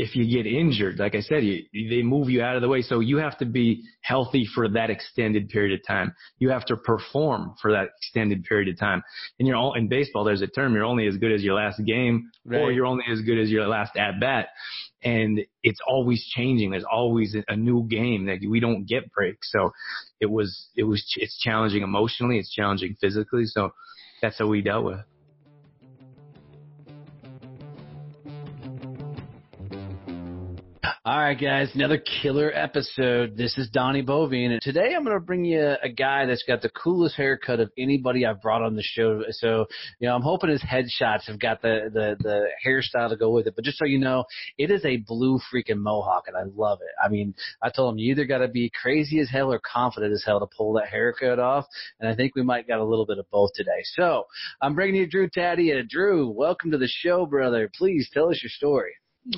if you get injured, like I said, they move you out of the way. So you have to be healthy for that extended period of time. You have to perform for that extended period of time. And in baseball, there's a term, you're only as good as your last game, right, or you're only as good as your last at bat. And it's always changing. There's always a new game that we don't get breaks. So it's challenging emotionally. It's challenging physically. So that's how we dealt with it. All right, guys, another killer episode. This is Donnie Boivin, and today I'm going to bring you a guy that's got the coolest haircut of anybody I've brought on the show. So, I'm hoping his headshots have got the hairstyle to go with it. But just so you know, it is a blue freaking mohawk, and I love it. I mean, I told him you either got to be crazy as hell or confident as hell to pull that haircut off, and I think we might got a little bit of both today. So I'm bringing you Drew Taddia. Drew, welcome to the show, brother. Please tell us your story.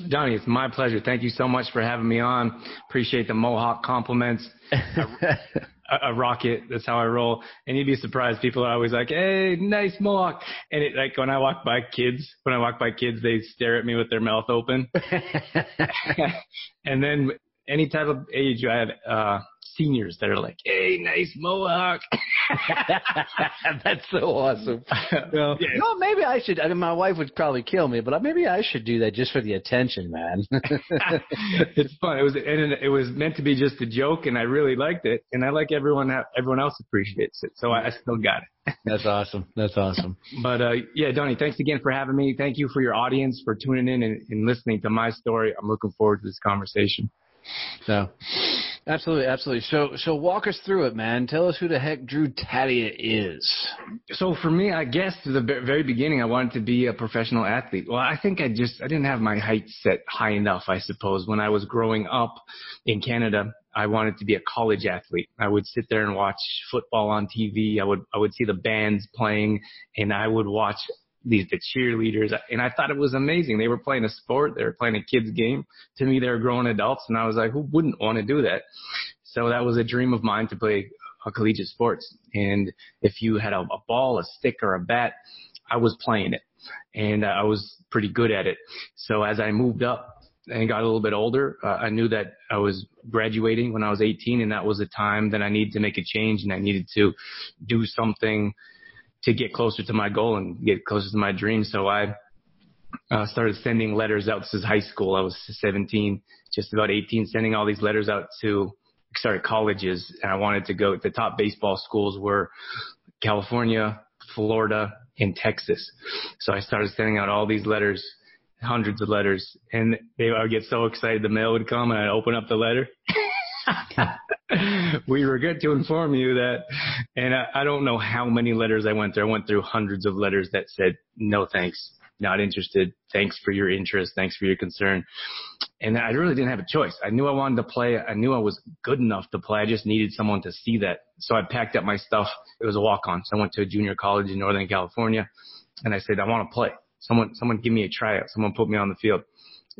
Donnie, it's my pleasure. Thank you so much for having me on. Appreciate the mohawk compliments. I rock it. That's how I roll. And you'd be surprised. People are always like, hey, nice mohawk. And when I walk by kids, they stare at me with their mouth open. And then any type of age, I have seniors that are like, hey, nice mohawk. That's so awesome. Well, yeah. Maybe I should. I mean, my wife would probably kill me, but maybe I should do that just for the attention, man. It's fun. It was meant to be just a joke, and I really liked it. And I like everyone else appreciates it, so I still got it. That's awesome. But yeah, Donnie, thanks again for having me. Thank you for your audience for tuning in and listening to my story. I'm looking forward to this conversation. So, absolutely. So walk us through it, man. Tell us who the heck Drew Taddia is. So for me, I guess to the very beginning, I wanted to be a professional athlete. Well, I think I didn't have my height set high enough, I suppose. When I was growing up in Canada, I wanted to be a college athlete. I would sit there and watch football on TV. I would see the bands playing, and I would watch the cheerleaders, and I thought it was amazing. They were playing a sport. They were playing a kid's game. To me, they were grown adults, and I was like, who wouldn't want to do that? So that was a dream of mine to play collegiate sports. And if you had a ball, a stick, or a bat, I was playing it, and I was pretty good at it. So as I moved up and got a little bit older, I knew that I was graduating when I was 18, and that was the time that I needed to make a change, and I needed to do something to get closer to my goal and get closer to my dream. So I started sending letters out. This is high school. I was 17, just about 18, sending all these letters out to colleges. And I wanted to go. The top baseball schools were California, Florida, and Texas. So I started sending out all these letters, hundreds of letters. And I would get so excited the mail would come and I'd open up the letter. We regret to inform you that, and I don't know how many letters I went through. I went through hundreds of letters that said, no thanks, not interested, thanks for your interest, thanks for your concern. And I really didn't have a choice. I knew I wanted to play. I knew I was good enough to play. I just needed someone to see that. So I packed up my stuff. It was a walk-on. So I went to a junior college in Northern California, and I said, I want to play. Someone give me a tryout. Someone put me on the field.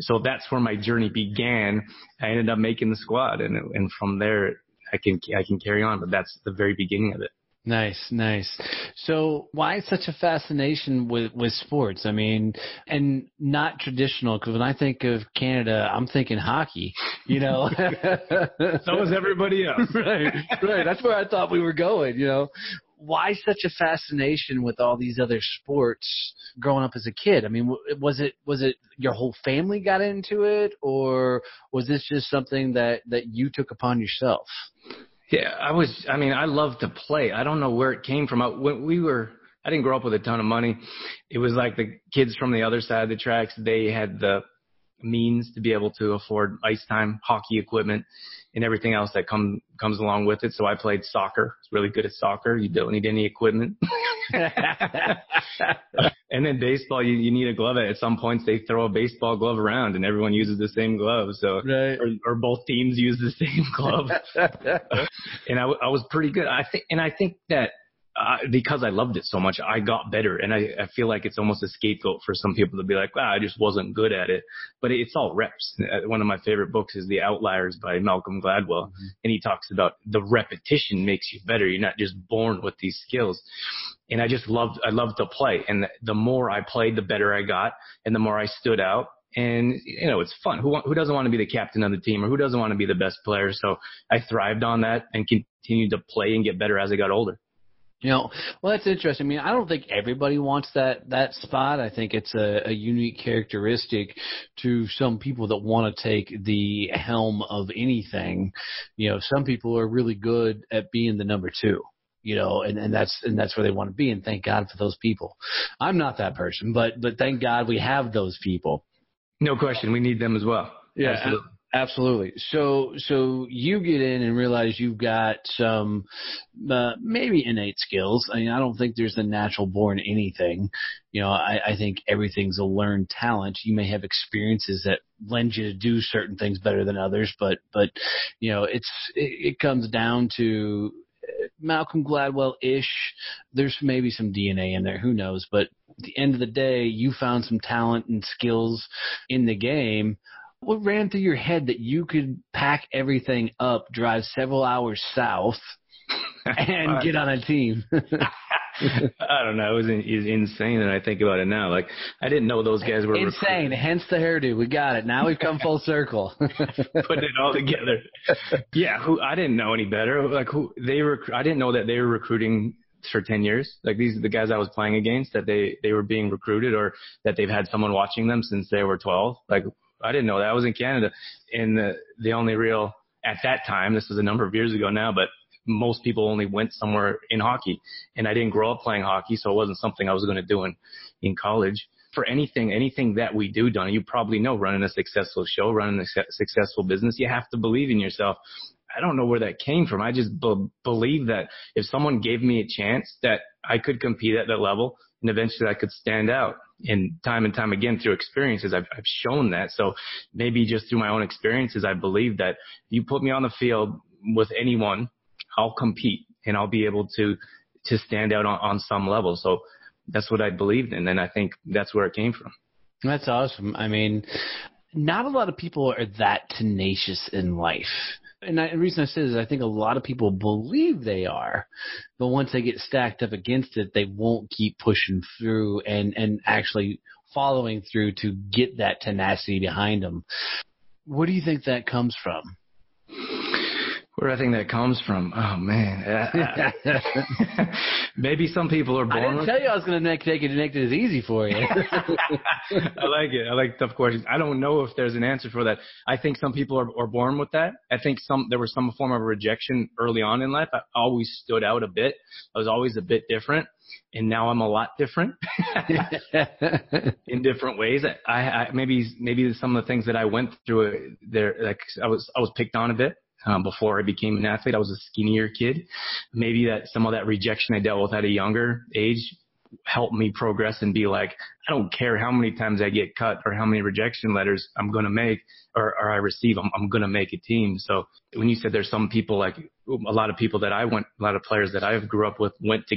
So that's where my journey began. I ended up making the squad, and from there I can carry on. But that's the very beginning of it. Nice. So why such a fascination with sports? I mean, and not traditional, because when I think of Canada, I'm thinking hockey, So is everybody else. Right. That's where I thought we were going, Why such a fascination with all these other sports growing up as a kid? I mean, was it your whole family got into it, or was this just something that you took upon yourself? Yeah, I love to play. I don't know where it came from. I didn't grow up with a ton of money. It was like the kids from the other side of the tracks. They had the means to be able to afford ice time, hockey equipment, and everything else that comes along with it. So I played soccer. I was really good at soccer. You don't need any equipment. And then baseball, you need a glove. At some points, they throw a baseball glove around, and everyone uses the same glove. So, right. or both teams use the same glove. And I was pretty good. I think that because I loved it so much, I got better. And I feel like it's almost a scapegoat for some people to be like, I just wasn't good at it. But it's all reps. One of my favorite books is The Outliers by Malcolm Gladwell. Mm-hmm. And he talks about the repetition makes you better. You're not just born with these skills. And I loved to play. And the more I played, the better I got. And the more I stood out. And, it's fun. Who doesn't want to be the captain of the team, or who doesn't want to be the best player? So I thrived on that and continued to play and get better as I got older. Well, that's interesting. I mean, I don't think everybody wants that spot. I think it's a unique characteristic to some people that want to take the helm of anything. Some people are really good at being the number two. And that's where they want to be, and thank God for those people. I'm not that person, but thank God we have those people. No question, we need them as well. Yeah, absolutely. So you get in and realize you've got some maybe innate skills. I mean, I don't think there's a natural born anything. I think everything's a learned talent. You may have experiences that lend you to do certain things better than others, but it comes down to Malcolm Gladwell-ish. There's maybe some DNA in there, who knows? But at the end of the day, you found some talent and skills in the game. What ran through your head that you could pack everything up, drive several hours south, and get on a team? I don't know. It was insane, and I think about it now. Like, I didn't know those guys were insane. Hence the hairdo. We got it. Now we've come full circle. Put it all together. Yeah, I didn't know any better. Like, I didn't know that they were recruiting for 10 years. Like, these are the guys I was playing against, that they were being recruited, or that they've had someone watching them since they were 12. Like, I didn't know that. I was in Canada, and the only real, at that time, this was a number of years ago now, but most people only went somewhere in hockey, and I didn't grow up playing hockey, so it wasn't something I was going to do in college. For anything that we do, Donnie, you probably know, running a successful show, running a successful business, you have to believe in yourself. I don't know where that came from. I just believe that if someone gave me a chance, that I could compete at that level, and eventually I could stand out. And time again through experiences, I've shown that. So maybe just through my own experiences, I believe that if you put me on the field with anyone, I'll compete, and I'll be able to stand out on some level. So that's what I believed in, and I think that's where it came from. That's awesome. I mean, not a lot of people are that tenacious in life. And the reason I say this is I think a lot of people believe they are, but once they get stacked up against it, they won't keep pushing through and actually following through to get that tenacity behind them. Where do you think that comes from? Where I think that comes from? Oh, man. Maybe some people are born with it. I didn't tell you I was going to make it as easy for you. I like it. I like tough questions. I don't know if there's an answer for that. I think some people are born with that. I think there was some form of rejection early on in life. I always stood out a bit. I was always a bit different. And now I'm a lot different in different ways. I maybe some of the things that I went through there, like I was picked on a bit. Before I became an athlete, I was a skinnier kid. Maybe that some of that rejection I dealt with at a younger age helped me progress and be like, I don't care how many times I get cut or how many rejection letters I'm going to make or I receive, I'm going to make a team. So when you said there's some people, like a lot of players that I grew up with went to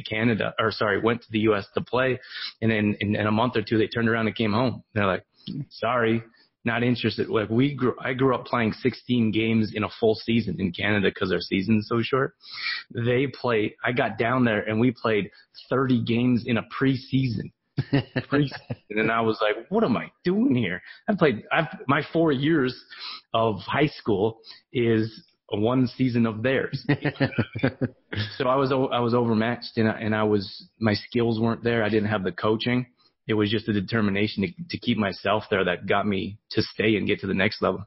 the U.S. to play. And then in a month or two, they turned around and came home. They're like, sorry. Not interested. Like I grew up playing 16 games in a full season in Canada because our season's so short. I got down there and we played 30 games in a preseason. And I was like, what am I doing here? My 4 years of high school is one season of theirs. So I was overmatched and my skills weren't there. I didn't have the coaching. It was just a determination to keep myself there that got me to stay and get to the next level.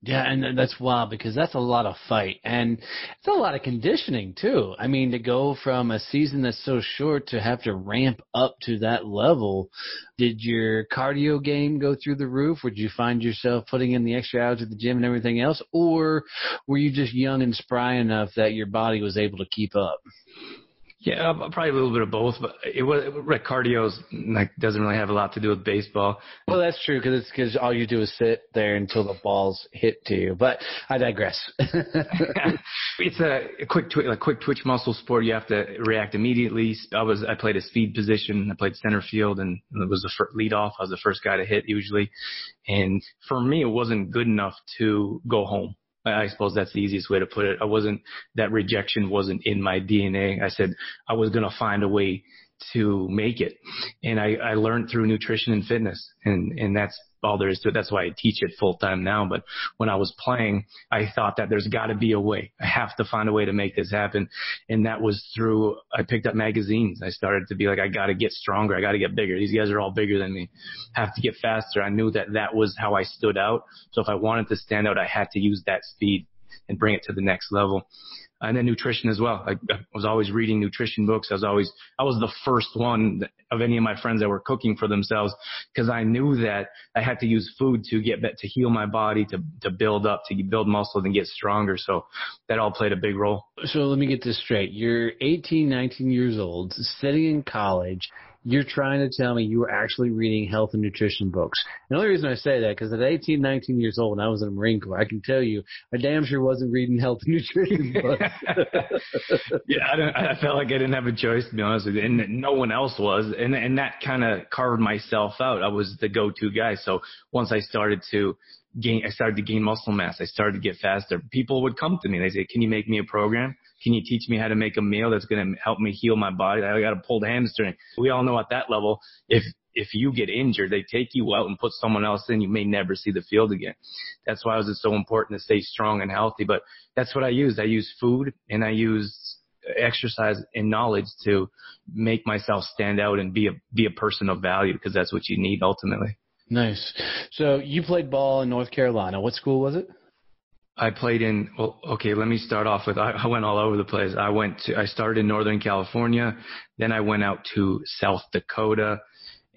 Yeah, and that's wild because that's a lot of fight. And it's a lot of conditioning, too. I mean, to go from a season that's so short to have to ramp up to that level, did your cardio game go through the roof? Or did you find yourself putting in the extra hours at the gym and everything else? Or were you just young and spry enough that your body was able to keep up? Yeah, probably a little bit of both, but cardio's doesn't really have a lot to do with baseball. Well, that's true because all you do is sit there until the balls hit to you. But I digress. It's a quick twitch muscle sport. You have to react immediately. I played a speed position. I played center field, and it was the lead off. I was the first guy to hit usually, and for me, it wasn't good enough to go home. I suppose that's the easiest way to put it. That rejection wasn't in my DNA. I said I was going to find a way to make it. And I learned through nutrition and fitness. And that's all there is to it. That's why I teach it full time now. But when I was playing, I thought that there's got to be a way. I have to find a way to make this happen. And that was through, I picked up magazines. I started to be like, I got to get stronger. I got to get bigger. These guys are all bigger than me. Have to get faster. I knew that that was how I stood out. So if I wanted to stand out, I had to use that speed and bring it to the next level. And then nutrition as well. I was always reading nutrition books. I was the first one of any of my friends that were cooking for themselves, because I knew that I had to use food to to heal my body, to build up, to build muscles and get stronger. So that all played a big role. So let me get this straight. You're 18, 19 years old, studying in college. You're trying to tell me you were actually reading health and nutrition books. And the only reason I say that, because at 18, 19 years old, and I was in the Marine Corps, I can tell you, I damn sure wasn't reading health and nutrition books. Yeah, I felt like I didn't have a choice, to be honest with you, and no one else was. And that kind of carved myself out. I was the go-to guy. So once I started to gain muscle mass. I started to get faster. People would come to me and they say, can you make me a program? Can you teach me how to make a meal that's going to help me heal my body? I got a pulled hamstring. We all know at that level, if you get injured, they take you out and put someone else in. You may never see the field again. That's why it was so important to stay strong and healthy. But that's what I used. I used food and I used exercise and knowledge to make myself stand out and be a person of value, because that's what you need ultimately. Nice. So you played ball in North Carolina. What school was it? I played let me start off with, I went all over the place. I started in Northern California, then I went out to South Dakota,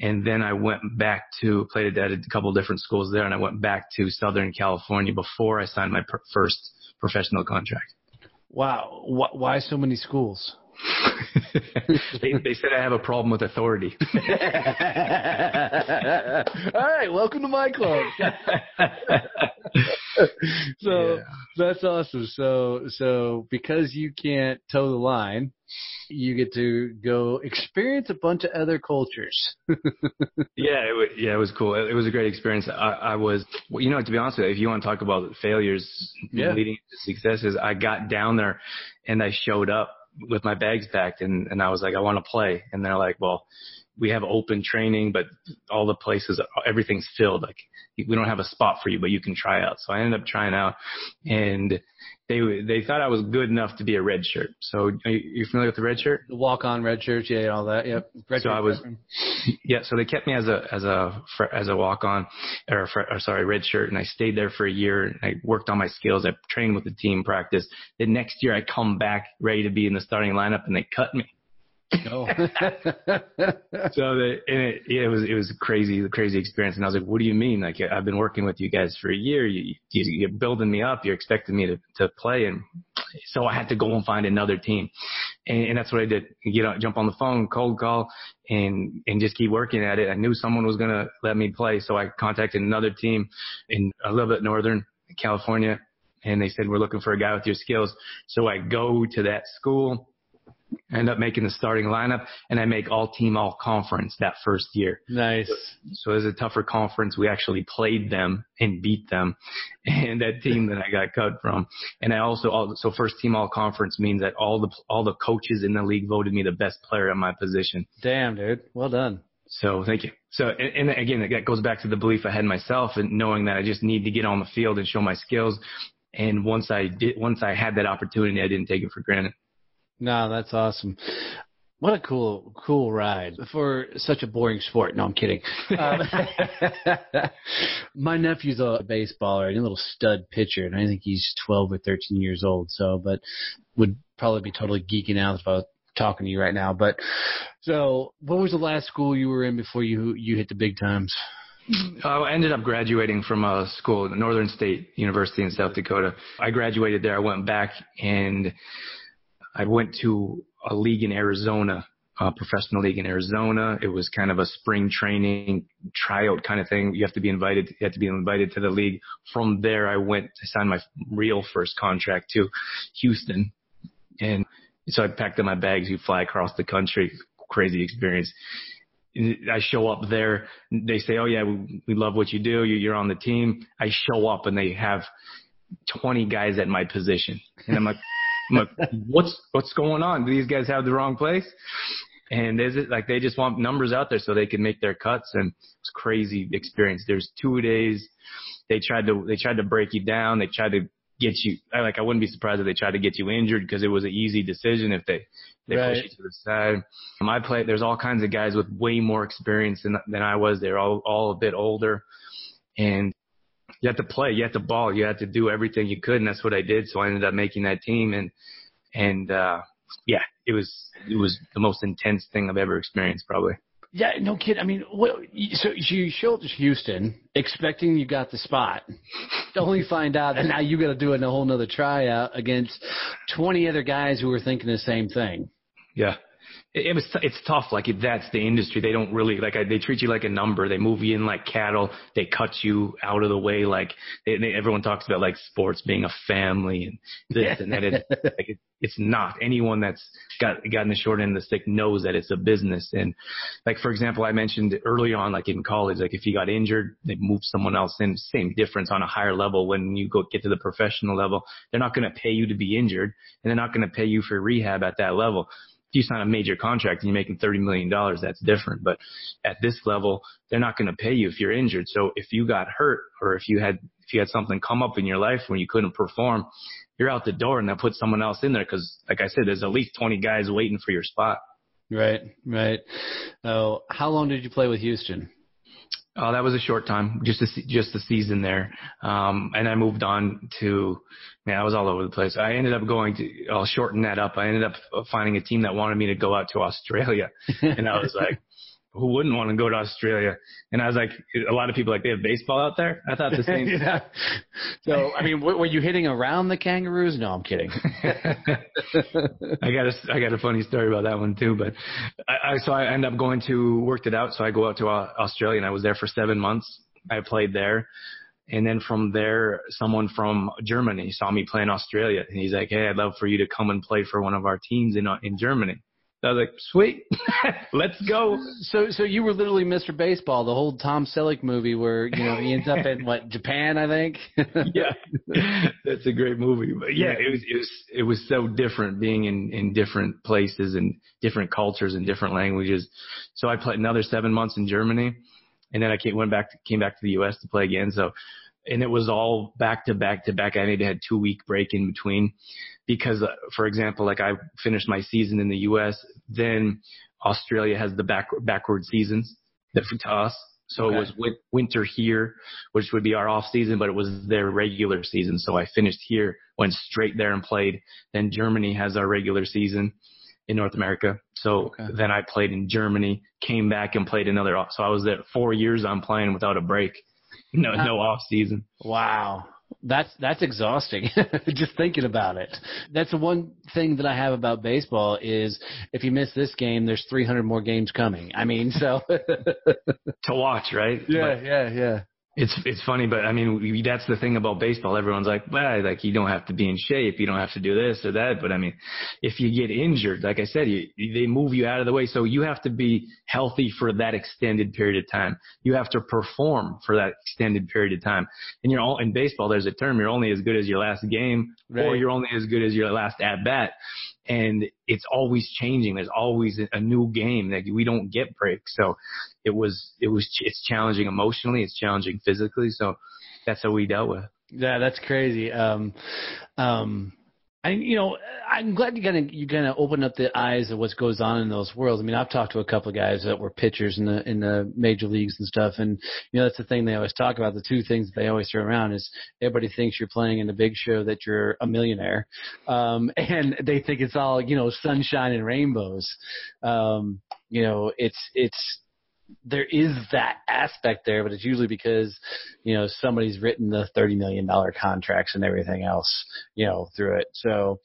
and then I went back to, played at a couple different schools there, and I went back to Southern California before I signed my first professional contract. Wow. Why so many schools? They said I have a problem with authority. All right, welcome to my club. So yeah. That's awesome. So because you can't toe the line, you get to go experience a bunch of other cultures. It was cool. It was a great experience. I was, to be honest with you, if you want to talk about failures leading to successes, I got down there and I showed up with my bags packed and I was like, I want to play. And they're like, well, we have open training, but all the places, everything's filled. Like, we don't have a spot for you, but you can try out. So I ended up trying out, and they thought I was good enough to be a red shirt. So are you familiar with the red shirt? The walk-on red shirts, yeah, all that. Yep. So they kept me as a walk-on red shirt, and I stayed there for a year. And I worked on my skills. I trained with the team, practice. The next year I come back ready to be in the starting lineup, and they cut me. Oh. It was a crazy experience. And I was like, what do you mean? Like, I've been working with you guys for a year. You're building me up. You're expecting me to play. And so I had to go and find another team. And that's what I did. Jump on the phone, cold call, and just keep working at it. I knew someone was going to let me play. So I contacted another team in a little bit northern California. And they said, we're looking for a guy with your skills. So I go to that school. I end up making the starting lineup, and I make all team, all conference that first year. Nice. So it was a tougher conference. We actually played them and beat them, and that team that I got cut from. And I also first team all conference means that all the coaches in the league voted me the best player in my position. Damn, dude. Well done. So thank you. So, and again, that goes back to the belief I had in myself and knowing that I just need to get on the field and show my skills. And once I had that opportunity, I didn't take it for granted. No, that's awesome. What a cool ride for such a boring sport. No, I'm kidding. My nephew's a baseballer, a little stud pitcher, and I think he's 12 or 13 years old. So, but would probably be totally geeking out about talking to you right now. But so, what was the last school you were in before you hit the big times? I ended up graduating from a school, Northern State University in South Dakota. I graduated there. I went back and I went to a league in Arizona, a professional league in Arizona. It was kind of a spring training tryout kind of thing. You have to be invited to the league. From there, I signed my real first contract to Houston. And so I packed up my bags. You fly across the country. Crazy experience. I show up there. They say, oh yeah, we love what you do. You're on the team. I show up and they have 20 guys at my position. And I'm like, what's going on? Do these guys have the wrong place? And they just want numbers out there so they can make their cuts. And it's crazy experience. There's 2 days. They tried to break you down. They tried to get you, I wouldn't be surprised if they tried to get you injured because it was an easy decision if they Right. push you to the side. There's all kinds of guys with way more experience than I was. They're all a bit older, and you have to play, you have to ball, you have to do everything you could. And that's what I did. So I ended up making that team, and yeah, it was the most intense thing I've ever experienced probably. Yeah, no kid. I mean, so you show up to Houston expecting you got the spot, to only find out that now you got to do a whole nother tryout against 20 other guys who were thinking the same thing. Yeah. It's tough. That's the industry. They don't really, they treat you like a number. They move you in like cattle. They cut you out of the way. Everyone talks about sports being a family and this and that. It's not. Anyone that's gotten the short end of the stick knows that it's a business. And for example, I mentioned early on, in college, if you got injured, they move someone else in. Same difference on a higher level. When you get to the professional level, they're not going to pay you to be injured, and they're not going to pay you for rehab at that level. If you sign a major contract and you're making $30 million, that's different. But at this level, they're not going to pay you if you're injured. So if you got hurt, or if you had something come up in your life when you couldn't perform, you're out the door, and they'll put someone else in there because, like I said, there's at least 20 guys waiting for your spot. Right. Oh, how long did you play with Houston? Oh, that was a short time, just a season there. And I moved on to, I was all over the place. I ended up I'll shorten that up. I ended up finding a team that wanted me to go out to Australia. And I was like, who wouldn't want to go to Australia? And I was like, a lot of people they have baseball out there. I thought the same. Yeah. So, I mean, were you hitting around the kangaroos? No, I'm kidding. I got a funny story about that one too, but so I ended up worked it out. So I go out to Australia, and I was there for 7 months. I played there. And then from there, someone from Germany saw me play in Australia, and he's like, hey, I'd love for you to come and play for one of our teams in Germany. I was like, sweet, let's go. So you were literally Mr. Baseball, the whole Tom Selleck movie where, he ends up in Japan, I think. Yeah, that's a great movie. But yeah, it was so different being in different places and different cultures and different languages. So I played another 7 months in Germany, and then I came back to the U.S. to play again. So, and it was all back to back to back. I maybe had 2 week break in between. Because, for example, I finished my season in the U.S., then Australia has the backward seasons to us. So okay. It was winter here, which would be our off season, but it was their regular season. So I finished here, went straight there and played. Then Germany has our regular season in North America. So Then I played in Germany, came back and played another. So I was there 4 years I'm playing without a break. No off season. Wow. That's exhausting. Just thinking about it. That's the one thing that I have about baseball is if you miss this game, there's 300 more games coming. I mean, so to watch, right? Yeah. It's funny, but I mean, that's the thing about baseball. Everyone's like, well, you don't have to be in shape. You don't have to do this or that. But I mean, if you get injured, like I said, they move you out of the way. So you have to be healthy for that extended period of time. You have to perform for that extended period of time. And in baseball, there's a term, you're only as good as your last game, right, or you're only as good as your last at bat. And it's always changing. There's always a new game. We don't get breaks. So it's challenging emotionally. It's challenging physically. So that's how we dealt with. Yeah, that's crazy. I'm glad you kind of open up the eyes of what goes on in those worlds. I mean, I've talked to a couple of guys that were pitchers in the major leagues and stuff, and that's the thing they always talk about. The two things that they always throw around is everybody thinks you're playing in the big show, that you're a millionaire, and they think it's all sunshine and rainbows. It's there is that aspect there, but it's usually because, somebody's written the $30 million contracts and everything else, through it. So,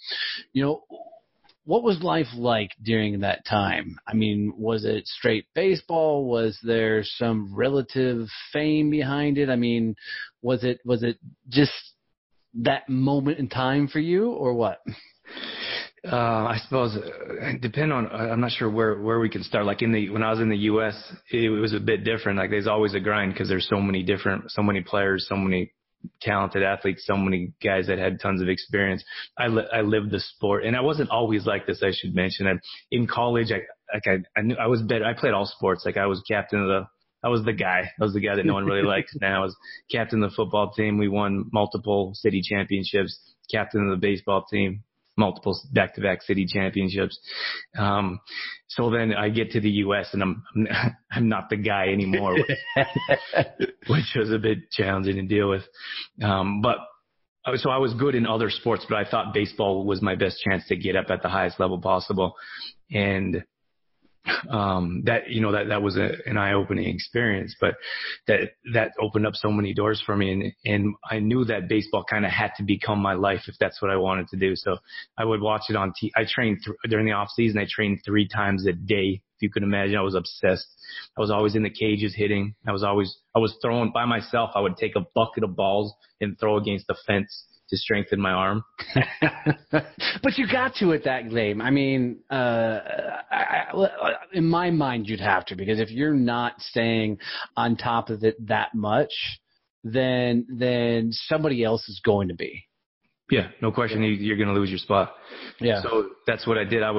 what was life like during that time? I mean, was it straight baseball? Was there some relative fame behind it? I mean, was it just that moment in time for you, or what? I suppose I'm not sure where we can start. When I was in the U.S., it was a bit different. There's always a grind because there's so many players, so many talented athletes, so many guys that had tons of experience. I lived the sport, and I wasn't always like this. I should mention. In college, I knew I was better. I played all sports. Like I was captain of the. I was the guy. I was the guy that no one really likes now. I was captain of the football team. We won multiple city championships. Captain of the baseball team, multiple back-to-back city championships. So then I get to the U.S. and I'm not the guy anymore, which was a bit challenging to deal with. So I was good in other sports, but I thought baseball was my best chance to get up at the highest level possible. And that was an eye-opening experience, but that opened up so many doors for me. And I knew that baseball kind of had to become my life if that's what I wanted to do. So I would watch it on I trained during the off season. I trained 3 times a day. If you could imagine, I was obsessed. I was always in the cages hitting. I was throwing by myself. I would take a bucket of balls and throw against the fence to strengthen my arm. But you got to at that game. I mean, in my mind, you'd have to, because if you're not staying on top of it that much, then somebody else is going to be. Yeah, no question. You're going to lose your spot. Yeah. So that's what I did. I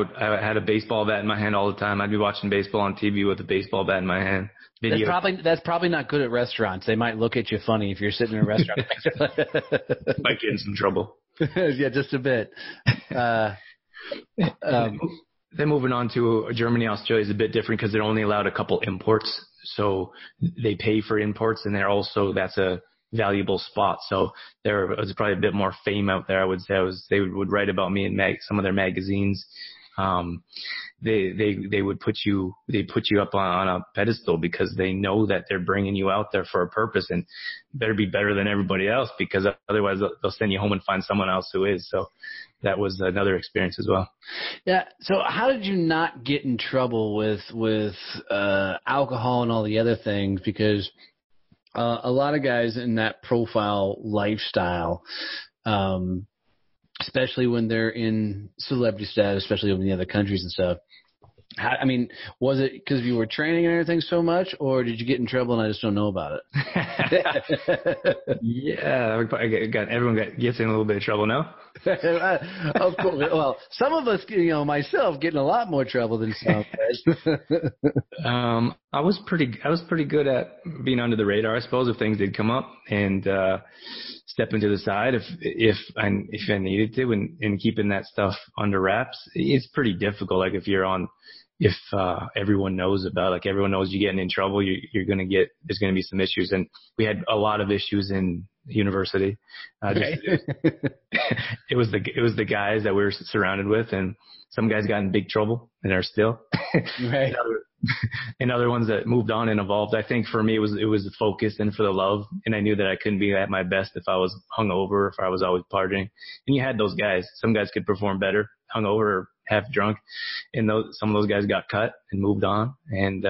had a baseball bat in my hand all the time. I'd be watching baseball on TV with a baseball bat in my hand. That's probably not good at restaurants. They might look at you funny if you're sitting in a restaurant. Might get in some trouble. Yeah, just a bit. Then moving on to Germany, Australia is a bit different because they're only allowed a couple imports. So they pay for imports, and that's a valuable spot. So there was probably a bit more fame out there. I would say they would write about me in some of their magazines. They would put you up on a pedestal because they know that they're bringing you out there for a purpose, and better be better than everybody else, because otherwise they'll send you home and find someone else who is. So that was another experience as well. Yeah. So how did you not get in trouble with alcohol and all the other things? Because a lot of guys in that profile lifestyle, especially when they're in celebrity status, especially over in the other countries and stuff. Was it because you were training and everything so much, or did you get in trouble and I just don't know about it? Yeah, everyone gets in a little bit of trouble now. Of course. Well, some of us, myself, get in a lot more trouble than some guys. I was pretty good at being under the radar, I suppose, if things did come up, and stepping to the side if I needed to, and keeping that stuff under wraps. It's pretty difficult. Like if everyone knows about, like everyone knows you're getting in trouble, there's going to be some issues. And we had a lot of issues in university. It was the guys that we were surrounded with, and some guys got in big trouble and are still. Right. And other ones that moved on and evolved. I think for me, it was the focus and for the love. And I knew that I couldn't be at my best if I was hungover, if I was always partying. And you had those guys. Some guys could perform better hungover or half drunk. And some of those guys got cut and moved on. And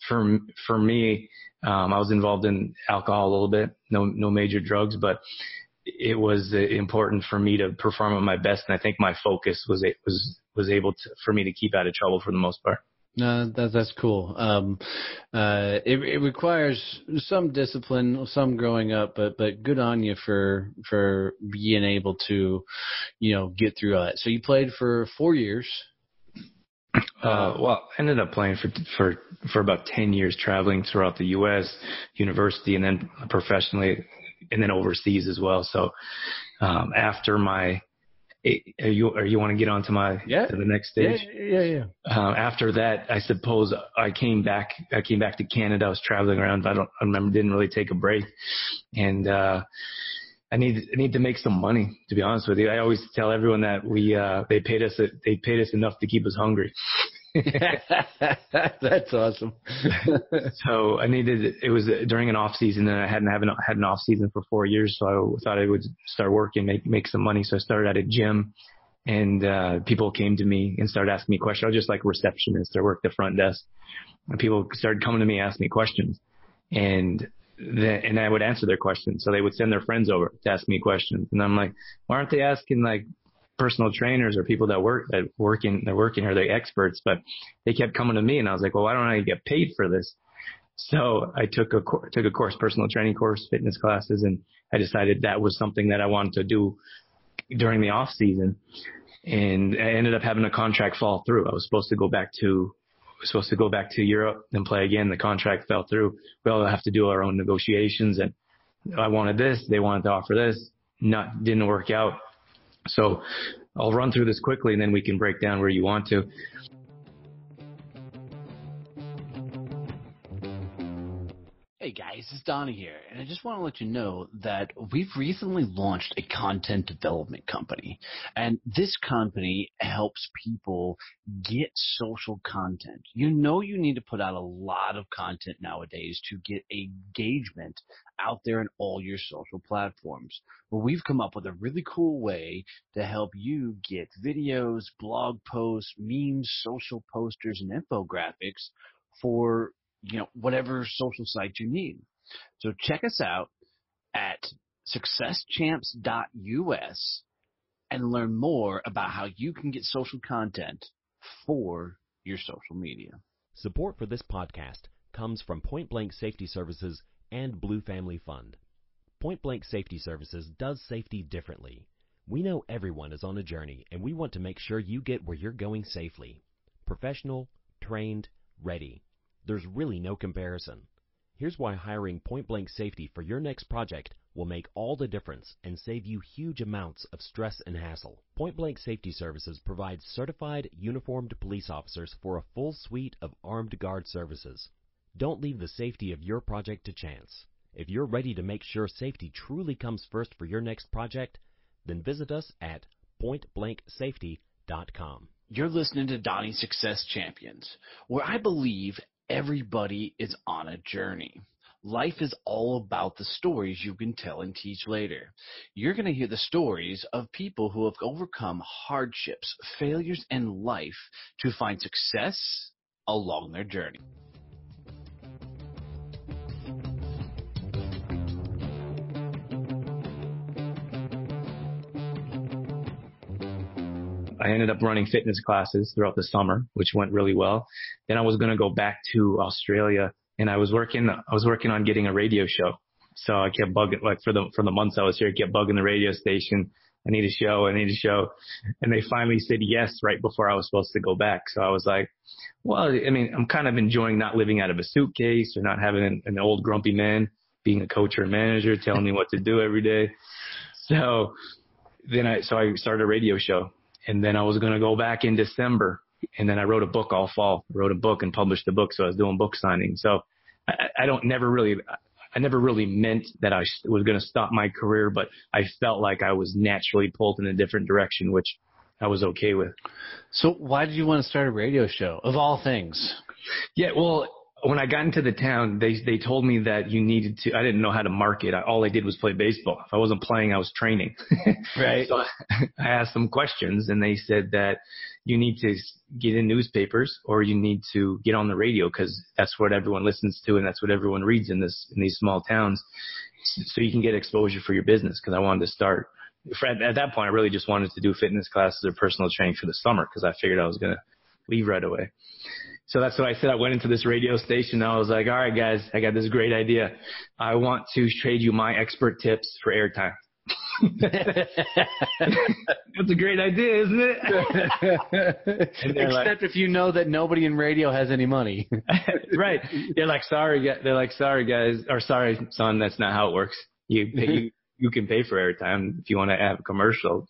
for me, I was involved in alcohol a little bit, no major drugs, but it was important for me to perform at my best. And I think my focus was able for me to keep out of trouble for the most part. No, that's cool. It requires some discipline, some growing up, but good on you for being able to, get through all that. So you played for 4 years. Well, I ended up playing for about 10 years, traveling throughout the U.S., university, and then professionally, and then overseas as well. So after my you want to get on to to the next stage? Yeah. After that, I suppose I came back to Canada. I was traveling around. I remember, didn't really take a break. And, I need to make some money, to be honest with you. I always tell everyone that they paid us enough to keep us hungry. That's awesome. So it was during an off season, and I hadn't had an off season for 4 years. So I thought I would start working, make some money. So I started at a gym, and people came to me and started asking me questions. I was just like a receptionist. I worked the front desk, and people started coming to me, asking me questions, and I would answer their questions. So they would send their friends over to ask me questions, and I'm like, why aren't they asking like personal trainers or people that working or they're experts? But they kept coming to me, and I was like, well, why don't I get paid for this? So I took a course, personal training course, fitness classes, and I decided that was something that I wanted to do during the off season. And I ended up having a contract fall through. I was supposed to go back to Europe and play again. The contract fell through. We all have to do our own negotiations, and I wanted this. They wanted to offer this. Didn't work out. So I'll run through this quickly, and then we can break down where you want to. Hey guys, it's Donnie here, and I just want to let you know that we've recently launched a content development company, and this company helps people get social content. You know you need to put out a lot of content nowadays to get engagement out there in all your social platforms. Well, we've come up with a really cool way to help you get videos, blog posts, memes, social posters, and infographics for whatever social site you need. So check us out at successchamps.us and learn more about how you can get social content for your social media. Support for this podcast comes from Point Blank Safety Services and Blue Family Fund. Point Blank Safety Services does safety differently. We know everyone is on a journey, and we want to make sure you get where you're going safely. Professional, trained, ready. There's really no comparison. Here's why hiring Point Blank Safety for your next project will make all the difference and save you huge amounts of stress and hassle. Point Blank Safety Services provides certified, uniformed police officers for a full suite of armed guard services. Don't leave the safety of your project to chance. If you're ready to make sure safety truly comes first for your next project, then visit us at pointblanksafety.com. You're listening to Donnie's Success Champions, where I believe everybody is on a journey. Life is all about the stories you can tell and teach later. You're going to hear the stories of people who have overcome hardships, failures in life to find success along their journey. I ended up running fitness classes throughout the summer, which went really well. Then I was going to go back to Australia, and I was working on getting a radio show. So I kept bugging, like for the months I was here, I kept bugging the radio station. I need a show. And they finally said yes right before I was supposed to go back. So I was like, well, I mean, I'm kind of enjoying not living out of a suitcase or not having an old grumpy man being a coach or a manager telling me what to do every day. So I started a radio show. And then I was going to go back in December. And then I wrote a book all fall. I wrote a book and published the book. So I was doing book signings. So I never really meant that I was going to stop my career, but I felt like I was naturally pulled in a different direction, which I was okay with. So why did you want to start a radio show, of all things? Yeah, well, when I got into the town, they told me that you needed to, I didn't know how to market. All I did was play baseball. If I wasn't playing, I was training. Right. So I asked them questions, and they said that you need to get in newspapers or you need to get on the radio because that's what everyone listens to and that's what everyone reads in these small towns. So you can get exposure for your business, because I wanted to start. At that point, I really just wanted to do fitness classes or personal training for the summer because I figured I was going to leave right away. So that's what I said. I went into this radio station and I was like, all right, guys, I got this great idea. I want to trade you my expert tips for airtime. That's a great idea, isn't it? Except if you know that nobody in radio has any money. Right. They're like, sorry, guys, or sorry, son, that's not how it works. You can pay for airtime if you want to have a commercial.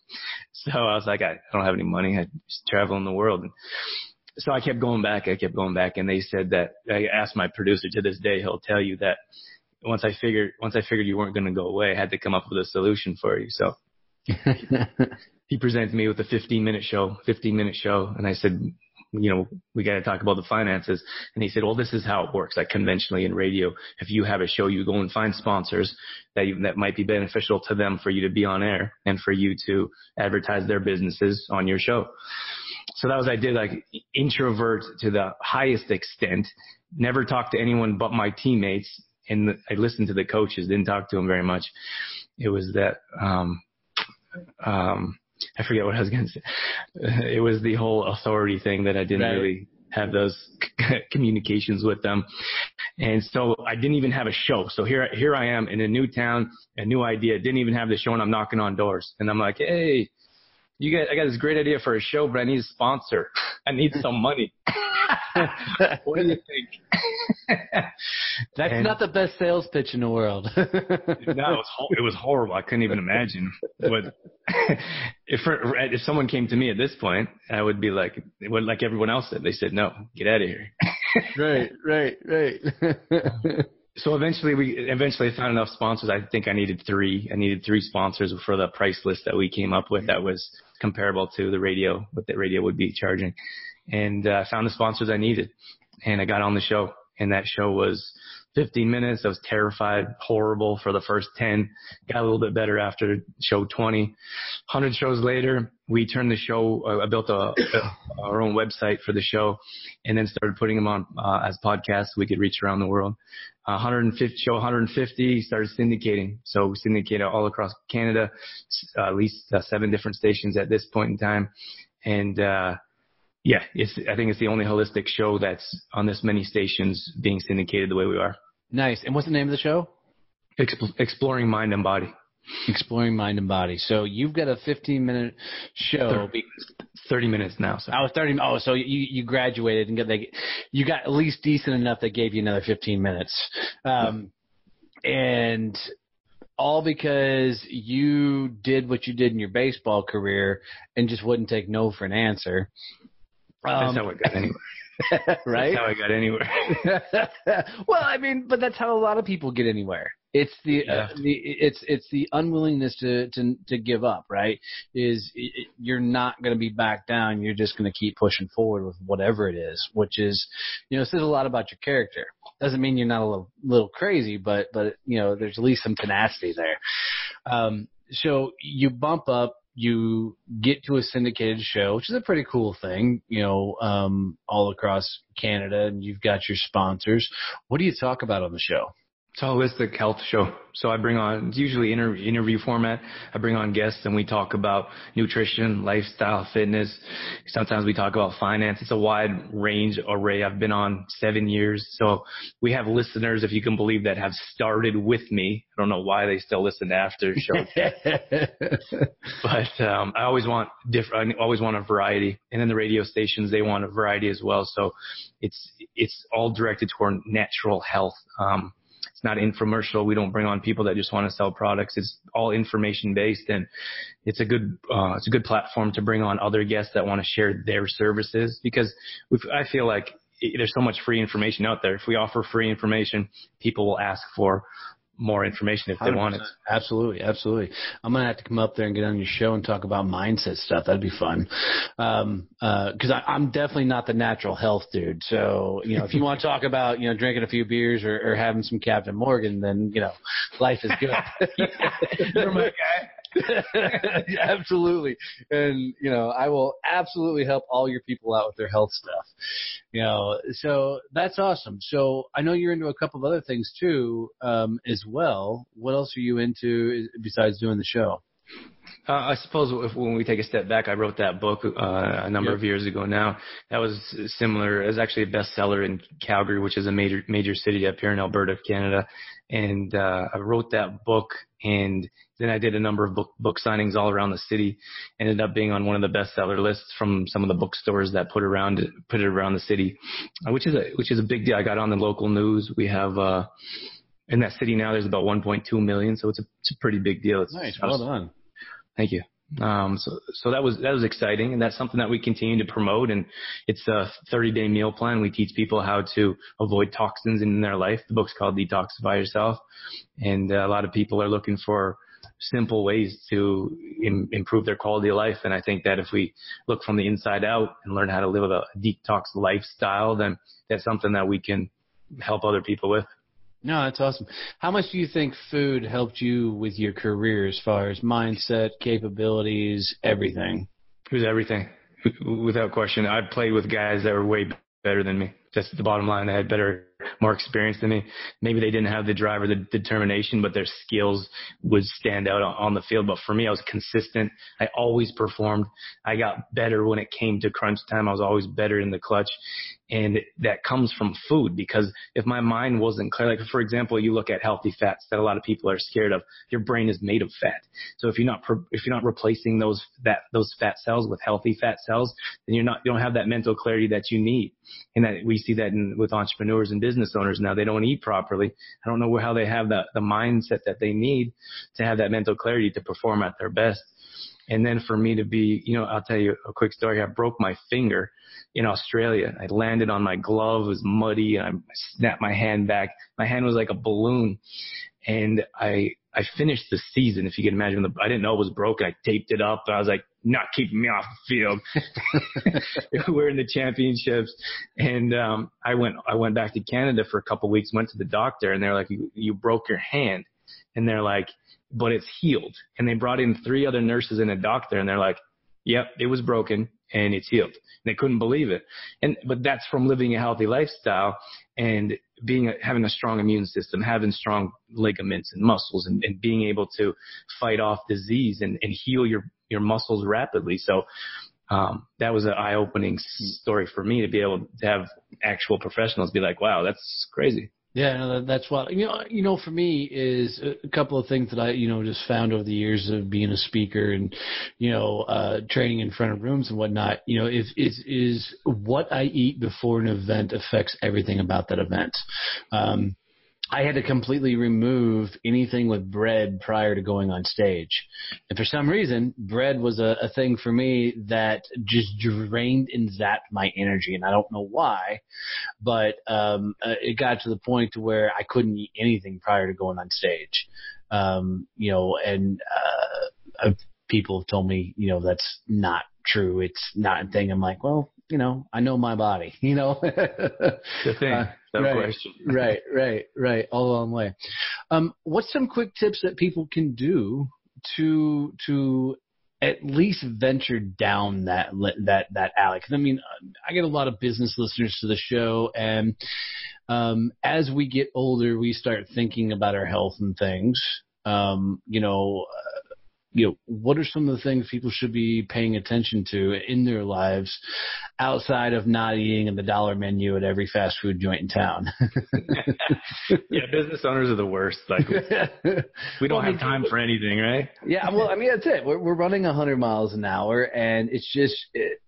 So I was like, I don't have any money. I just travel in the world. So I kept going back, and they said that, I asked my producer, to this day, he'll tell you that once I figured you weren't going to go away, I had to come up with a solution for you. So he presented me with a 15-minute show, and I said, we got to talk about the finances. And he said, well, this is how it works. Like conventionally in radio, if you have a show, you go and find sponsors that might be beneficial to them for you to be on air and for you to advertise their businesses on your show. So that was what I did, like introvert to the highest extent, never talk to anyone but my teammates. And I listened to the coaches, didn't talk to them very much. It was that, I forget what I was going to say. It was the whole authority thing that I didn't have those communications with them. And so I didn't even have a show. So here I am in a new town, a new idea, didn't even have the show, and I'm knocking on doors. And I'm like, hey, I got this great idea for a show, but I need a sponsor. I need some money. What do you think? That's not the best sales pitch in the world. No, it was horrible. I couldn't even imagine. But if someone came to me at this point, I would be like everyone else said. They said, no, get out of here. Right. So eventually found enough sponsors. I think I needed three. I needed three sponsors for the price list that we came up with that was comparable to the radio, what the radio would be charging. And I found the sponsors I needed. And I got on the show. And that show was 15 minutes. I was terrified, horrible for the first 10. Got a little bit better after show 20. 100 shows later, we turned the show. I built our own website for the show, and then started putting them on as podcasts so we could reach around the world. 150 started syndicating. So we syndicated all across Canada, at least 7 different stations at this point in time. And yeah, I think it's the only holistic show that's on this many stations being syndicated the way we are. Nice. And what's the name of the show? Exploring Mind and Body. Exploring Mind and Body. So you've got a 15-minute show. 30 minutes now. So. I was 30. Oh, so you graduated and you got at least decent enough that gave you another 15 minutes. And all because you did what you did in your baseball career and just wouldn't take no for an answer. That's how I got anywhere. Right? That's how I got anywhere. Well, I mean, but that's how a lot of people get anywhere. It's it's the unwillingness to give up, right? You're not going to be back down. You're just going to keep pushing forward with whatever it is, which is, says a lot about your character. Doesn't mean you're not a little crazy, but there's at least some tenacity there. So you bump up. You get to a syndicated show, which is a pretty cool thing, all across Canada, and you've got your sponsors. What do you talk about on the show? It's a holistic health show. So I bring on, it's usually interview format. I bring on guests and we talk about nutrition, lifestyle, fitness. Sometimes we talk about finance. It's a wide range array. I've been on 7 years. So we have listeners, if you can believe, that have started with me. I don't know why they still listen after the show. But I always want a variety. And then the radio stations, they want a variety as well. So it's all directed toward natural health. It's not infomercial. We don't bring on people that just want to sell products. It's all information based, and it's a good platform to bring on other guests that want to share their services, because I feel like there's so much free information out there. If we offer free information, people will ask for more information if they want it. Absolutely. I'm going to have to come up there and get on your show and talk about mindset stuff. That'd be fun. Cause I'm definitely not the natural health dude. So, if you want to talk about, drinking a few beers or having some Captain Morgan, then, life is good. You're my guy. Absolutely. And, I will absolutely help all your people out with their health stuff. So that's awesome. So I know you're into a couple of other things too, as well. What else are you into besides doing the show? I suppose when we take a step back, I wrote that book a number of years ago now. That was similar. It was actually a bestseller in Calgary, which is a major city up here in Alberta, Canada. And I wrote that book, and then I did a number of book signings all around the city. Ended up being on one of the bestseller lists from some of the bookstores that put it around the city, which is a big deal. I got on the local news. We have in that city now, there's about 1.2 million, so it's a pretty big deal. Nice, well done. Thank you. So that was exciting, and that's something that we continue to promote. And it's a 30-day meal plan. We teach people how to avoid toxins in their life. The book's called Detoxify Yourself, and a lot of people are looking for simple ways to improve their quality of life. And I think that if we look from the inside out and learn how to live a detox lifestyle, then that's something that we can help other people with. No, that's awesome. How much do you think food helped you with your career as far as mindset, capabilities, everything? It was everything, without question. I played with guys that were way better than me. That's the bottom line. They had better more experienced than me. Maybe they didn't have the drive or the determination, but their skills would stand out on the field. But for me, I was consistent. I always performed. I got better when it came to crunch time. I was always better in the clutch. And that comes from food, because if my mind wasn't clear, like for example, you look at healthy fats that a lot of people are scared of. Your brain is made of fat. So if you're not replacing those fat cells with healthy fat cells, then you don't have that mental clarity that you need. And that we see that with entrepreneurs and business owners now. They don't eat properly. I don't know how they have the mindset that they need to have that mental clarity to perform at their best. And then for me to be, I'll tell you a quick story. I broke my finger in Australia. I landed on my glove. It was muddy. And I snapped my hand back. My hand was like a balloon. And I finished the season, if you can imagine. I didn't know it was broken. I taped it up. I was like, not keeping me off the field. We're in the championships. And I went back to Canada for a couple of weeks, went to the doctor, and they're like, you broke your hand. And they're like, but it's healed. And they brought in 3 other nurses and a doctor, and they're like, yep, it was broken and it's healed. And they couldn't believe it. But that's from living a healthy lifestyle and having a strong immune system, having strong ligaments and muscles, and being able to fight off disease and heal your muscles rapidly. So that was an eye-opening story for me, to be able to have actual professionals be like, wow, that's crazy. Yeah, no, that's what, for me is a couple of things that I, just found over the years of being a speaker and, training in front of rooms and whatnot, is what I eat before an event affects everything about that event. I had to completely remove anything with bread prior to going on stage. And for some reason, bread was a thing for me that just drained and zapped my energy. And I don't know why, but it got to the point to where I couldn't eat anything prior to going on stage. People have told me, that's not true. It's not a thing. I'm like, well, I know my body, The thing. No question. Right. All along the way. What's some quick tips that people can do to at least venture down that alley? 'Cause I get a lot of business listeners to the show, and as we get older, we start thinking about our health and things. What are some of the things people should be paying attention to in their lives outside of not eating in the dollar menu at every fast food joint in town? Yeah, business owners are the worst. Like, we don't have time for anything, right? Yeah, well, that's it. We're running 100 miles an hour, and it's just,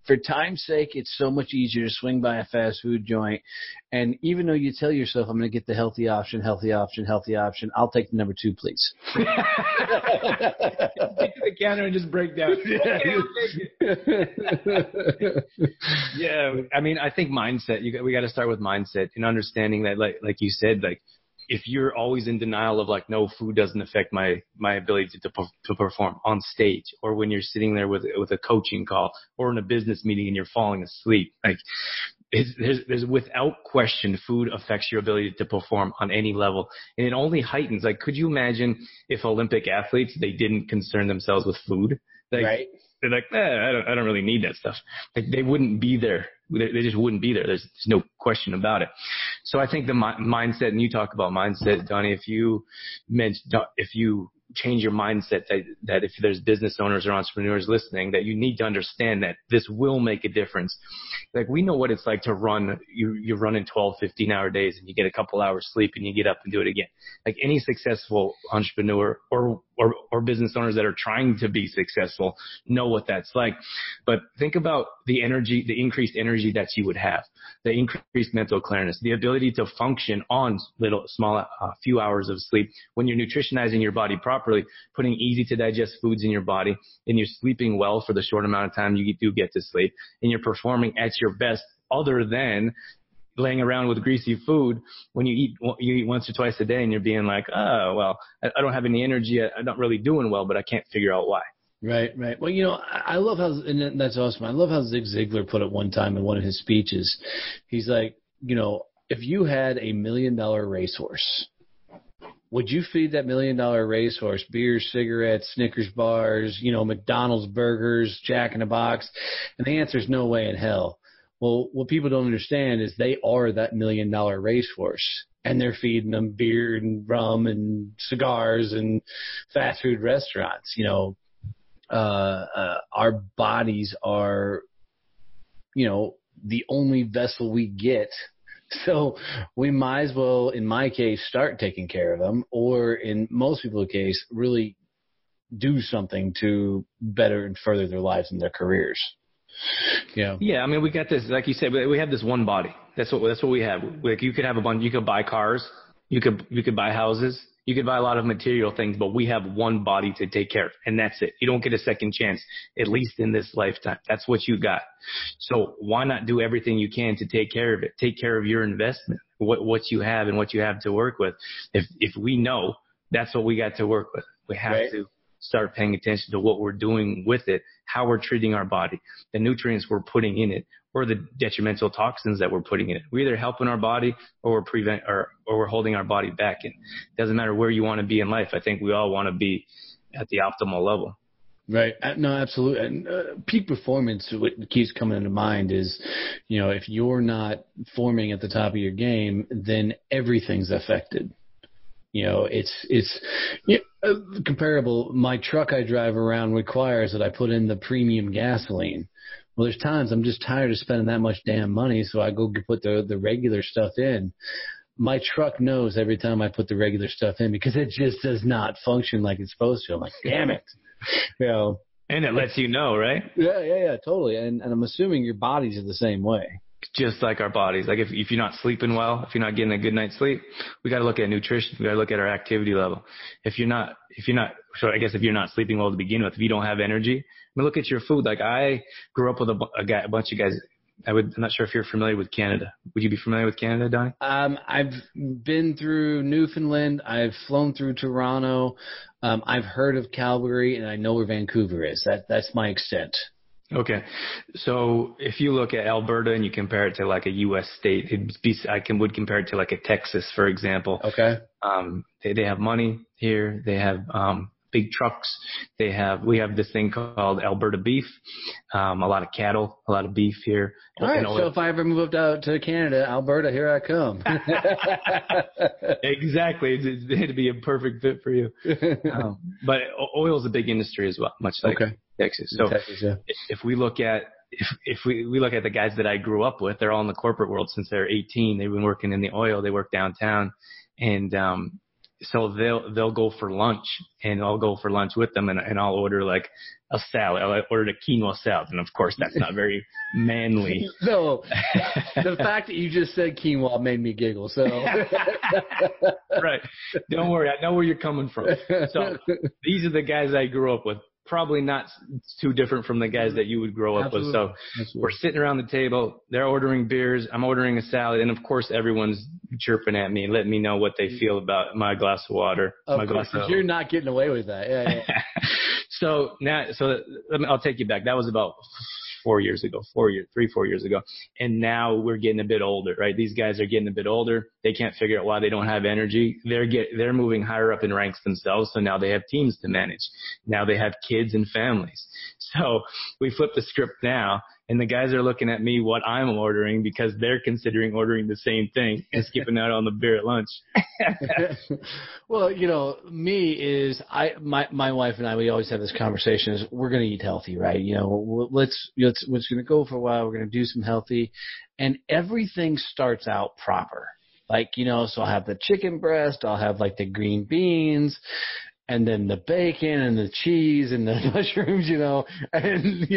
for time's sake, it's so much easier to swing by a fast food joint. And even though you tell yourself, I'm going to get the healthy option, I'll take the number 2, please. Get to the counter and just break down. Yeah, I think mindset. We got to start with mindset and understanding that, like you said, like if you're always in denial of like, no, food doesn't affect my ability to perform on stage, or when you're sitting there with a coaching call or in a business meeting and you're falling asleep, like there's without question, food affects your ability to perform on any level, and it only heightens. Like, could you imagine if Olympic athletes, they didn't concern themselves with food? Like, right. They're like, I don't really need that stuff. Like, they wouldn't be there. They just wouldn't be there. There's no question about it. So I think the mindset, and you talk about mindset, Donnie, if you change your mindset, that if there's business owners or entrepreneurs listening, that you need to understand that this will make a difference. Like, we know what it's like to run. You're running 12, 15-hour days, and you get a couple hours sleep, and you get up and do it again. Like, any successful entrepreneur or business owners that are trying to be successful know what that's like. But think about the increased energy that you would have, the increased mental clarity, the ability to function on few hours of sleep when you're nutritionizing your body properly, putting easy to digest foods in your body, and you're sleeping well for the short amount of time you do get to sleep, and you're performing at your best, other than laying around with greasy food when you eat once or twice a day and you're being like, oh, well, I don't have any energy. I'm not really doing well, but I can't figure out why. Right. Well, I love how, and that's awesome. I love how Zig Ziglar put it one time in one of his speeches. He's like, if you had $1 million racehorse, would you feed that $1 million racehorse beers, cigarettes, Snickers bars, McDonald's burgers, Jack in the Box? And the answer is no way in hell. Well, what people don't understand is they are that $1 million racehorse, and they're feeding them beer and rum and cigars and fast food restaurants. Our bodies are, the only vessel we get. So we might as well, in my case, start taking care of them, or in most people's case, really do something to better and further their lives and their careers. Yeah. I mean, we got this, like you said, we have this one body. That's what we have. Like, you could have a bunch. You could buy cars. You could buy houses. You could buy a lot of material things, but we have one body to take care of, and that's it. You don't get a second chance, at least in this lifetime. That's what you got. So why not do everything you can to take care of it? Take care of your investment, what you have and what you have to work with. If we know that's what we got to work with, we have to start paying attention to what we're doing with it, how we're treating our body, the nutrients we're putting in it, or the detrimental toxins that we're putting in it. We're either helping our body or we're holding our body back. And it doesn't matter where you want to be in life. I think we all want to be at the optimal level. Right. No, absolutely. And peak performance, what keeps coming into mind is, if you're not forming at the top of your game, then everything's affected. It's comparable. My truck I drive around requires that I put in the premium gasoline. Well, there's times I'm just tired of spending that much damn money, so I go put the regular stuff in. My truck knows every time I put the regular stuff in because it just does not function like it's supposed to. I'm like, damn it. And it lets you know, right? Yeah, totally. And I'm assuming your bodies are the same way. Just like our bodies. Like if you're not sleeping well, if you're not getting a good night's sleep, we got to look at nutrition. We got to look at our activity level. So I guess if you're not sleeping well to begin with, if you don't have energy, I mean, look at your food. Like, I grew up with a bunch of guys. I'm not sure if you're familiar with Canada. Would you be familiar with Canada, Donnie? I've been through Newfoundland. I've flown through Toronto. I've heard of Calgary, and I know where Vancouver is. That's my extent. Okay. So if you look at Alberta and you compare it to like a U.S. state, would compare it to like a Texas, for example. Okay. They have money here. They have big trucks. We have this thing called Alberta beef. A lot of cattle, a lot of beef here. All right. So if I ever move out to Canada, Alberta, here I come. Exactly. It'd be a perfect fit for you. But oil is a big industry as well, much like Texas. So if we look at the guys that I grew up with, they're all in the corporate world since they're 18. They've been working in the oil. They work downtown, and so they'll go for lunch, and I'll go for lunch with them, and I'll order like a salad. I'll order a quinoa salad, and of course that's not very manly. No, the fact that you just said quinoa made me giggle. So right, don't worry, I know where you're coming from. So these are the guys I grew up with. Probably not too different from the guys that you would grow up with. So we're sitting around the table. They're ordering beers. I'm ordering a salad. And, of course, everyone's chirping at me and letting me know what they feel about my glass of water. You're not getting away with that. Yeah. So I'll take you back. That was about 4 years ago, 4 years ago. And now we're getting a bit older, right? These guys are getting a bit older. They can't figure out why they don't have energy. They're moving higher up in ranks themselves. So now they have teams to manage. Now they have kids and families. So we flip the script now, and the guys are looking at me what I'm ordering because they're considering ordering the same thing and skipping out on the beer at lunch. Well, me is my wife and I, we always have this conversation is we're going to eat healthy, right? We're going to go for a while. We're going to do some healthy, and everything starts out proper. Like, so I'll have the chicken breast, I'll have like the green beans, and then the bacon and the cheese and the mushrooms, and,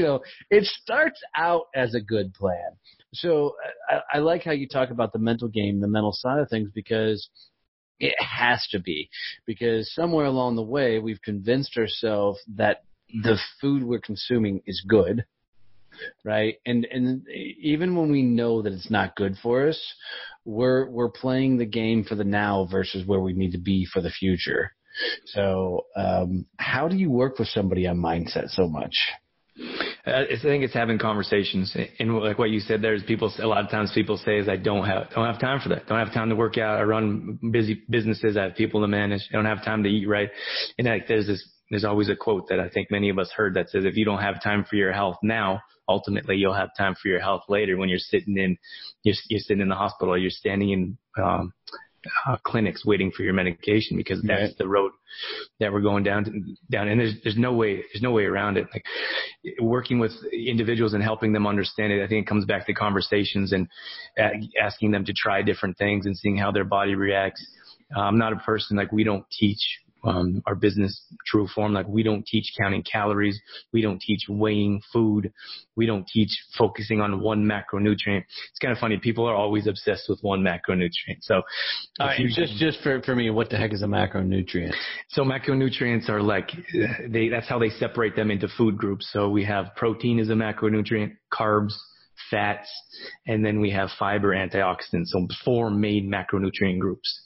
it starts out as a good plan. So I like how you talk about the mental game, the mental side of things, because it has to be. Because somewhere along the way, we've convinced ourselves that the food we're consuming is good, right? And even when we know that it's not good for us, we're playing the game for the now versus where we need to be for the future. So how do you work with somebody on mindset so much? I think it's having conversations, and like what you said, there's people. A lot of times, people say, "Is I don't have time for that. Don't have time to work out. I run busy businesses. I have people to manage. I don't have time to eat right." And like there's this there's always a quote that I think many of us heard that says, if you don't have time for your health now, ultimately you'll have time for your health later when you're sitting in the hospital, or you're standing in, clinics waiting for your medication, because that's the road that we're going down. And there's no way around it. Like, working with individuals and helping them understand it, I think it comes back to conversations and asking them to try different things and seeing how their body reacts. I'm not a person, like, we don't teach our business True Form. Like, we don't teach counting calories. We don't teach weighing food. We don't teach focusing on one macronutrient. It's kind of funny. People are always obsessed with one macronutrient. So just for me, what the heck is a macronutrient? So macronutrients are like, that's how they separate them into food groups. So we have protein as a macronutrient, carbs, fats, and then we have fiber, antioxidants. So 4 main macronutrient groups.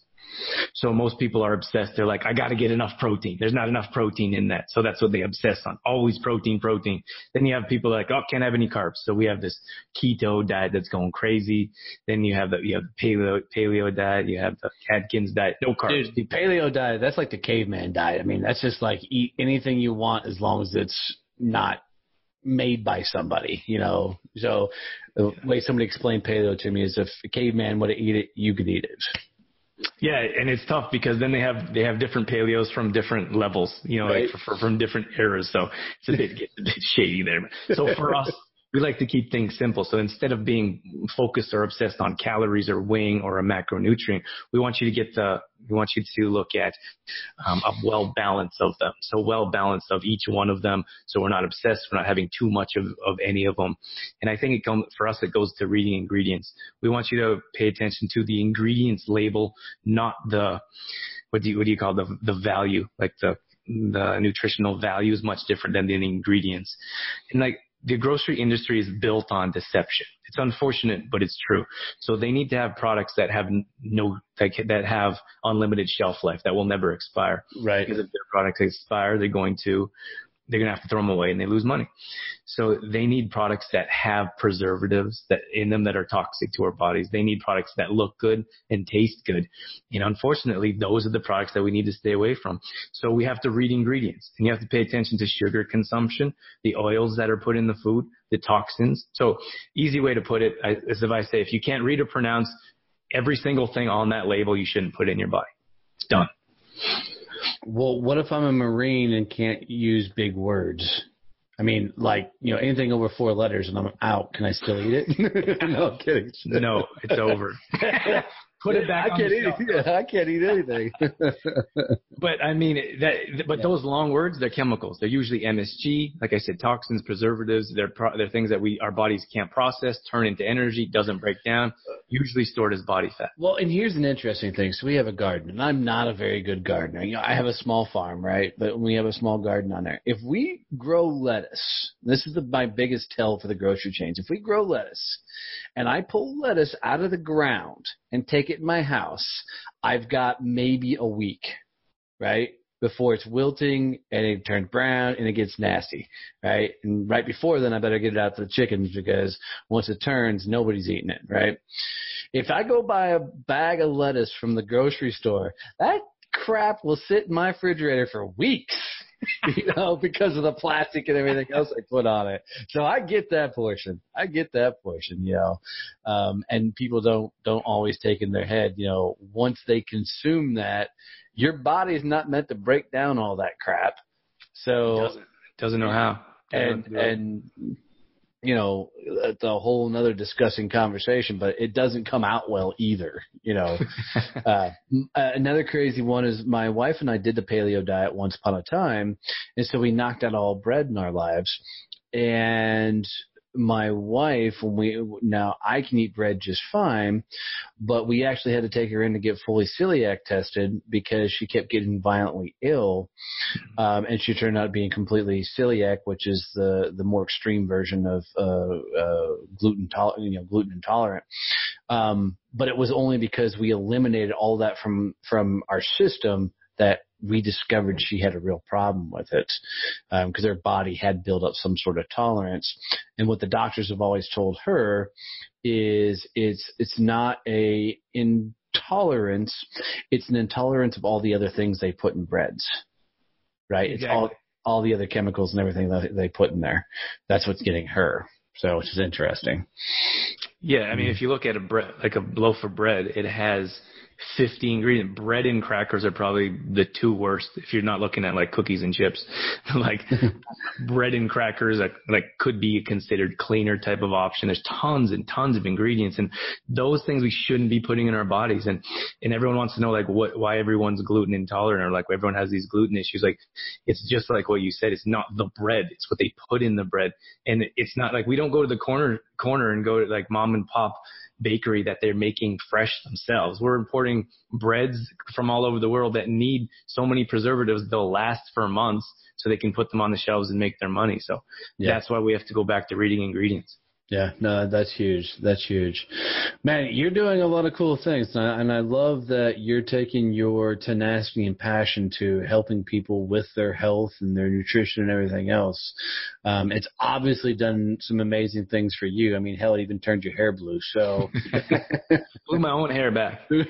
So most people are obsessed. They're like, I got to get enough protein. There's not enough protein in that. So that's what they obsess on. Always protein. Then you have people like, oh, can't have any carbs. So we have this keto diet that's going crazy. Then you have the paleo diet. You have the Atkins diet. No carbs. Dude, the paleo diet, that's like the caveman diet. I mean, that's just like eat anything you want as long as it's not made by somebody, you know. So the way somebody explained paleo to me is, if a caveman would eat it, you could eat it. Yeah, and it's tough because then they have different paleos from different levels, you know, right, like from different eras. So gets a bit shady there. So for us, we like to keep things simple. So instead of being focused or obsessed on calories or weighing or a macronutrient, we want you to look at a well balance of them. So well balance of each one of them. So we're not obsessed. We're not having too much of any of them. And I think for us, it goes to reading ingredients. We want you to pay attention to the ingredients label, not the, what do you call the value? Like the nutritional value is much different than the ingredients. And like, the grocery industry is built on deception. It's unfortunate, but it's true. So they need to have products that have that have unlimited shelf life, that will never expire. Right. Because if their products expire, they're going to have to throw them away and they lose money. So they need products that have preservatives in them that are toxic to our bodies. They need products that look good and taste good. And unfortunately, those are the products that we need to stay away from. So we have to read ingredients, and you have to pay attention to sugar consumption, the oils that are put in the food, the toxins. So easy way to put it is if I say, if you can't read or pronounce every single thing on that label, you shouldn't put it in your body. It's done. Well, what if I'm a Marine and can't use big words? I mean, like, you know, anything over 4 letters and I'm out, can I still eat it? No, I'm kidding. No, it's over. Put it back. I can't eat anything. But I mean, those long words, they're chemicals. They're usually MSG, like I said, toxins, preservatives. They're things that our bodies can't process, turn into energy, doesn't break down, usually stored as body fat. Well, and here's an interesting thing. So we have a garden, and I'm not a very good gardener. You know, I have a small farm, right? But we have a small garden on there. If we grow lettuce, this is my biggest tell for the grocery chains. If we grow lettuce, and I pull lettuce out of the ground and take it in my house, I've got maybe a week, right, before it's wilting and it turns brown and it gets nasty, right? And right before then, I better get it out to the chickens, because once it turns, nobody's eating it, right? If I go buy a bag of lettuce from the grocery store, that crap will sit in my refrigerator for weeks. You know, because of the plastic and everything else I put on it. So I get that portion. You know, and people don't always take in their head, you know, once they consume that, your body's not meant to break down all that crap. So it doesn't know how. And you know, it's a whole nother discussing conversation, but it doesn't come out well either, you know. Another crazy one is my wife and I did the paleo diet once upon a time, and so we knocked out all bread in our lives. And my wife, now I can eat bread just fine, but we actually had to take her in to get fully celiac tested because she kept getting violently ill, and she turned out being completely celiac, which is the more extreme version of gluten intolerant. But it was only because we eliminated all that from our system that we discovered she had a real problem with it, because her body had built up some sort of tolerance. And what the doctors have always told her is it's not a intolerance, it's an intolerance of all the other things they put in breads. right? Exactly. It's all the other chemicals and everything that they put in there. That's what's getting her. So, which is interesting. Yeah, I mean, if you look at like a loaf of bread, it has 50 ingredients. Bread and crackers are probably the two worst if you're not looking at like cookies and chips. Like bread and crackers like could be considered cleaner type of option. There's tons and tons of ingredients, and those things we shouldn't be putting in our bodies. And everyone wants to know like why everyone's gluten intolerant, or like everyone has these gluten issues. Like it's just like what you said. It's not the bread. It's what they put in the bread. And it's not like we don't go to the corner and go to like mom and pop bakery that they're making fresh themselves. We're importing breads from all over the world that need so many preservatives they'll last for months so they can put them on the shelves and make their money. So that's why we have to go back to reading ingredients. Yeah, no, that's huge. That's huge. Man, you're doing a lot of cool things, and I love that you're taking your tenacity and passion to helping people with their health and their nutrition and everything else. It's obviously done some amazing things for you. I mean, hell, it even turned your hair blue. So blew my own hair back. This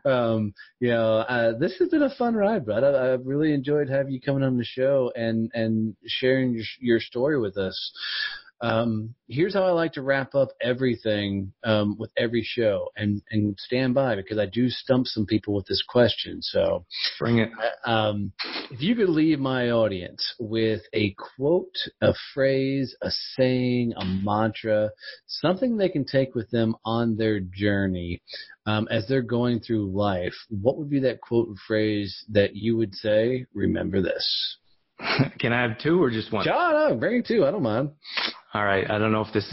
has been a fun ride, bud. I've really enjoyed having you coming on the show and sharing your story with us. Here's how I like to wrap up everything with every show, and stand by because I do stump some people with this question. So bring it. If you could leave my audience with a quote, a phrase, a saying, a mantra, something they can take with them on their journey as they're going through life, what would be that quote or phrase that you would say, remember this? Can I have two or just one? No, bring two. I don't mind. All right. I don't know if this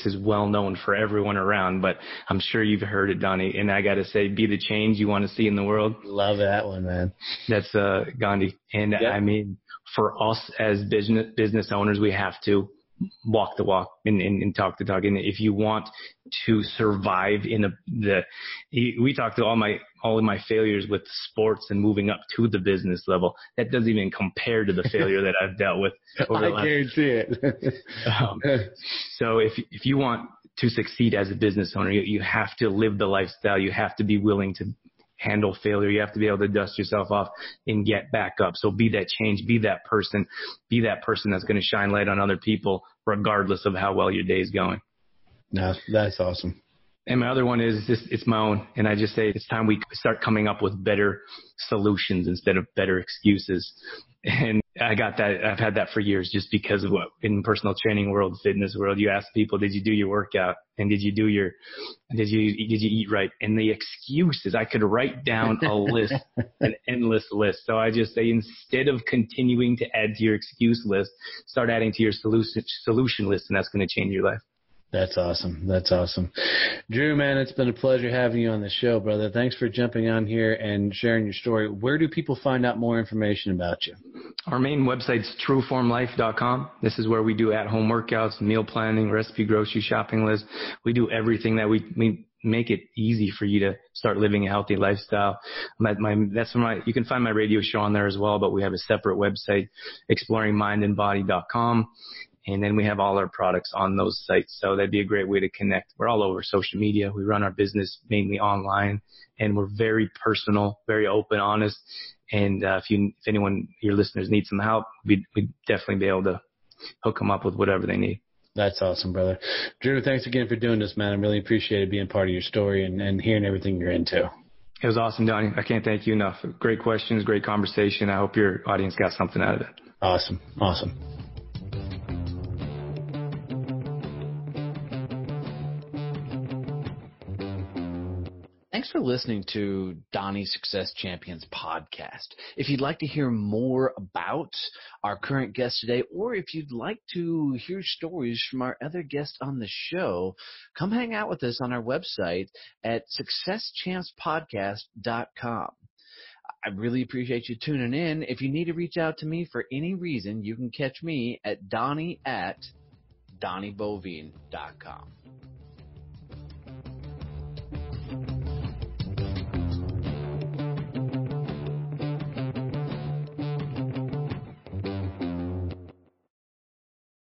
is well known for everyone around, but I'm sure you've heard it, Donnie. And I got to say, be the change you want to see in the world. Love that one, man. That's Gandhi. And I mean, for us as business owners, we have to walk the walk and talk the talk. And if you want to survive we talked to all of my failures with sports and moving up to the business level. That doesn't even compare to the failure that I've dealt with over the last. I guarantee it. So if you want to succeed as a business owner, you have to live the lifestyle. You have to be willing to handle failure. You have to be able to dust yourself off and get back up. So be that change, be that person that's going to shine light on other people, regardless of how well your day is going. No, that's awesome. And my other one is it's my own. And I just say it's time we start coming up with better solutions instead of better excuses. And I got that. I've had that for years just because of what in personal training world, fitness world, you ask people, did you do your workout? And did you eat right? And the excuses, I could write down a list, an endless list. So I just say, instead of continuing to add to your excuse list, start adding to your solution list, and that's going to change your life. That's awesome. That's awesome. Drew, man, it's been a pleasure having you on the show, brother. Thanks for jumping on here and sharing your story. Where do people find out more information about you? Our main website's trueformlife.com. This is where we do at-home workouts, meal planning, recipe, grocery shopping list. We do everything that we make it easy for you to start living a healthy lifestyle. You can find my radio show on there as well, but we have a separate website, exploringmindandbody.com. And then we have all our products on those sites. So that'd be a great way to connect. We're all over social media. We run our business mainly online, and we're very personal, very open, honest. And if anyone, your listeners, need some help, we'd definitely be able to hook them up with whatever they need. That's awesome, brother. Drew, thanks again for doing this, man. I really appreciated being part of your story and hearing everything you're into. It was awesome, Donnie. I can't thank you enough. Great questions, great conversation. I hope your audience got something out of it. Awesome. Thanks for listening to Donnie's Success Champions podcast. If you'd like to hear more about our current guest today, or if you'd like to hear stories from our other guests on the show, come hang out with us on our website at successchampspodcast.com. I really appreciate you tuning in. If you need to reach out to me for any reason, you can catch me at Donnie@DonnieBoivin.com.